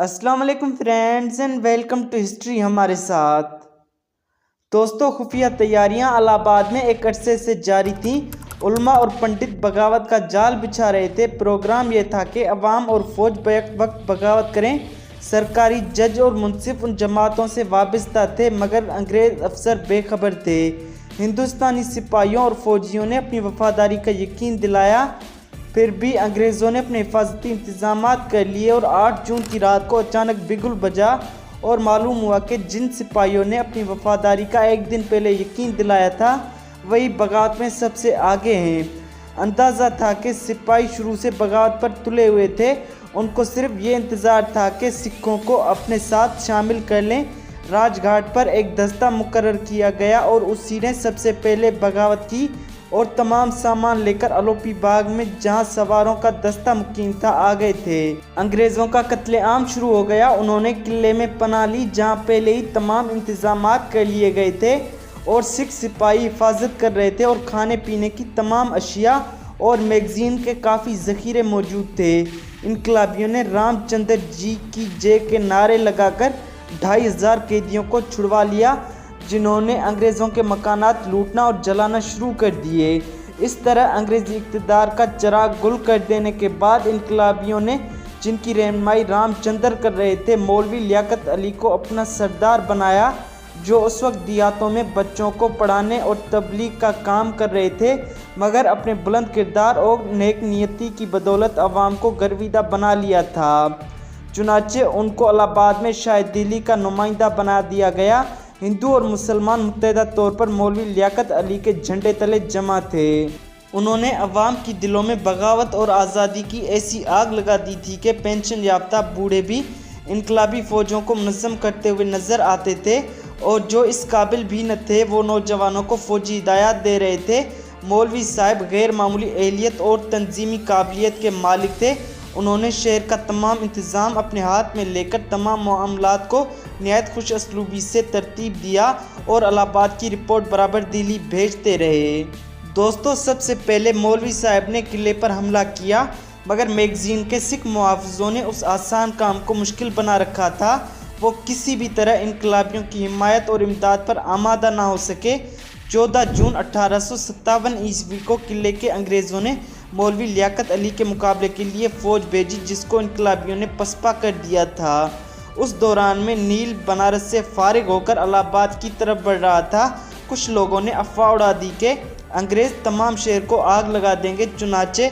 السلام علیکم friends and welcome to history ہمارے ساتھ۔ دوستو، خفیہ تیاریاں الہ آباد میں ایک عرصے سے جاری تھیں۔ علماء اور پنڈت بغاوت کا جال بچھا رہے تھے۔ پروگرام یہ تھا کہ عوام اور فوج بیک وقت بغاوت کریں۔ سرکاری جج اور منصف ان جماعتوں سے وابستہ تھے، مگر انگریز افسر بے خبر تھے۔ ہندوستانی سپاہیوں اور فوجیوں نے اپنی وفاداری کا یقین دلایا، پھر بھی انگریزوں نے اپنے حفاظتی انتظامات کر لیے اور 8 جون کی رات کو اچانک بگل بجا اور معلوم ہوا کہ جن سپاہیوں نے اپنی وفاداری کا ایک دن پہلے یقین دلایا تھا وہی بغاوت میں سب سے آگے ہیں۔ اندازہ تھا کہ سپاہی شروع سے بغاوت پر تلے ہوئے تھے، ان کو صرف یہ انتظار تھا کہ سکھوں کو اپنے ساتھ شامل کر لیں۔ راج گھاٹ پر ایک دستہ مقرر کیا گیا اور اسی نے سب سے پہلے بغاوت کی اور تمام سامان لے کر الوپی باغ میں جہاں سواروں کا دستہ مقیم تھا آ گئے تھے۔ انگریزوں کا قتل عام شروع ہو گیا۔ انہوں نے قلعے میں پناہ لی جہاں پہلے ہی تمام انتظامات کر لیے گئے تھے اور سکھ سپاہی حفاظت کر رہے تھے اور کھانے پینے کی تمام اشیاء اور میگزین کے کافی ذخیرے موجود تھے۔ انقلابیوں نے رام چندر جی کی جے کے نعرے لگا کر 2500 قیدیوں کو چھڑوا لیا، جنہوں نے انگریزوں کے مکانات لوٹنا اور جلانا شروع کر دیے۔ اس طرح انگریزی اقتدار کا چراغ گل کر دینے کے بعد انقلابیوں نے، جن کی رہنمائی رام چندر کر رہے تھے، مولوی لیاقت علی کو اپنا سردار بنایا، جو اس وقت دیہاتوں میں بچوں کو پڑھانے اور تبلیغ کا کام کر رہے تھے، مگر اپنے بلند کردار اور نیک نیتی کی بدولت عوام کو گرویدہ بنا لیا تھا۔ چنانچہ ان کو الہ آباد میں شاہ دہلی کا نمائندہ بنا دیا گیا۔ ہندو اور مسلمان متحدہ طور پر مولوی لیاقت علی کے جھنڈے تلے جمع تھے۔ انہوں نے عوام کی دلوں میں بغاوت اور آزادی کی ایسی آگ لگا دی تھی کہ پینشن یافتہ بوڑھے بھی انقلابی فوجوں کو منظم کرتے ہوئے نظر آتے تھے، اور جو اس قابل بھی نہ تھے وہ نوجوانوں کو فوجی ہدایات دے رہے تھے۔ مولوی صاحب غیر معمولی اہلیت اور تنظیمی قابلیت کے مالک تھے۔ انہوں نے شہر کا تمام انتظام اپنے ہاتھ میں لے کر تمام معاملات کو نہایت خوش اسلوبی سے ترتیب دیا اور الہ آباد کی رپورٹ برابر دہلی بھیجتے رہے۔ دوستو، سب سے پہلے مولوی صاحب نے قلعے پر حملہ کیا، مگر میگزین کے سکھ محافظوں نے اس آسان کام کو مشکل بنا رکھا تھا۔ وہ کسی بھی طرح انقلابیوں کی حمایت اور امداد پر آمادہ نہ ہو سکے۔ 14 جون 1857 عیسوی کو قلعے کے انگریزوں نے مولوی لیاقت علی کے مقابلے کے لیے فوج بھیجی، جس کو انقلابیوں نے پسپا کر دیا تھا۔ اس دوران میں نیل بنارس سے فارغ ہو کر الہ آباد کی طرف بڑھ رہا تھا۔ کچھ لوگوں نے افواہ اڑا دی کہ انگریز تمام شہر کو آگ لگا دیں گے، چنانچہ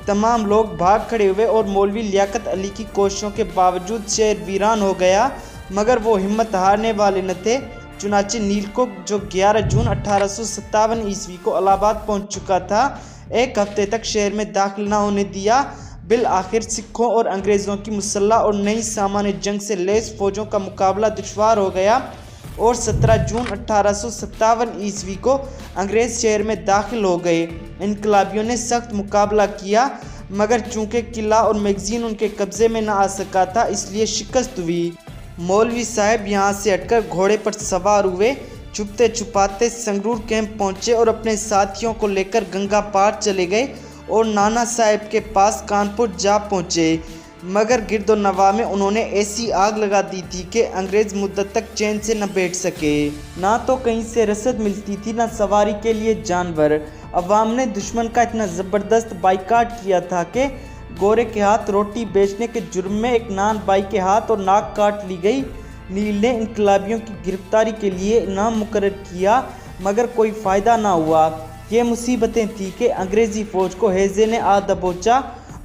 تمام لوگ بھاگ کھڑے ہوئے اور مولوی لیاقت علی کی کوششوں کے باوجود شہر ویران ہو گیا، مگر وہ ہمت ہارنے والے نہ تھے۔ چنانچہ نیل کو، جو 11 جون 1857 عیسوی کو الہ آباد پہنچ چکا تھا، ایک ہفتے تک شہر میں داخل نہ ہونے دیا۔ بالآخر سکھوں اور انگریزوں کی مسلح اور نئی سامان جنگ سے لیس فوجوں کا مقابلہ دشوار ہو گیا اور 17 جون 1857 عیسوی کو انگریز شہر میں داخل ہو گئے۔ انقلابیوں نے سخت مقابلہ کیا، مگر چونکہ قلعہ اور میگزین ان کے قبضے میں نہ آ سکا تھا، اس لیے شکست ہوئی۔ مولوی صاحب یہاں سے ہٹ کر گھوڑے پر سوار ہوئے، چھپتے چھپاتے سنگرور کیمپ پہنچے اور اپنے ساتھیوں کو لے کر گنگا پار چلے گئے اور نانا صاحب کے پاس کانپور جا پہنچے، مگر گرد و نواح میں انہوں نے ایسی آگ لگا دی تھی کہ انگریز مدت تک چین سے نہ بیٹھ سکے۔ نہ تو کہیں سے رسد ملتی تھی، نہ سواری کے لیے جانور۔ عوام نے دشمن کا اتنا زبردست بائیکاٹ کیا تھا کہ گورے کے ہاتھ روٹی بیچنے کے جرم میں ایک نان بائی کے ہاتھ اور ناک کاٹ لی گئی۔ نیل نے انقلابیوں کی گرفتاری کے لیے انعام مقرر کیا، مگر کوئی فائدہ نہ ہوا۔ یہ مصیبتیں تھیں کہ انگریزی فوج کو ہیضے نے آ دبوچا۔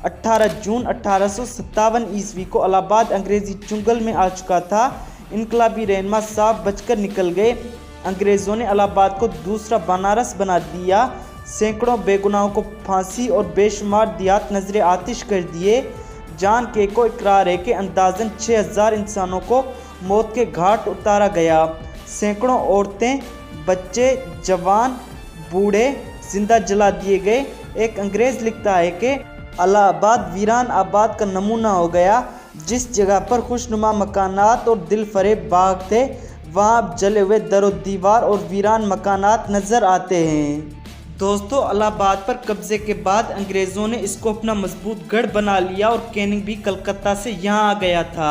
18 جون 1857 عیسوی کو الہ آباد انگریزی چنگل میں آ چکا تھا۔ انقلابی رہنما صاف بچ کر نکل گئے۔ انگریزوں نے الہ آباد کو دوسرا بنارس بنا دیا۔ سینکڑوں بے گناہوں کو پھانسی اور بے شمار دیہات نذر آتش کر دیے۔ جان کے کو اقرار ہے کہ اندازاً 6000 انسانوں کو موت کے گھاٹ اتارا گیا۔ سینکڑوں عورتیں، بچے، جوان، بوڑھے زندہ جلا دیے گئے۔ ایک انگریز لکھتا ہے کہ الہ آباد ویران آباد کا نمونہ ہو گیا۔ جس جگہ پر خوشنما مکانات اور دل فریب باغ تھے، وہاں اب جلے ہوئے در و دیوار اور ویران مکانات نظر آتے ہیں۔ دوستو، الہ آباد پر قبضے کے بعد انگریزوں نے اس کو اپنا مضبوط گڑھ بنا لیا اور کیننگ بھی کلکتہ سے یہاں آ گیا تھا۔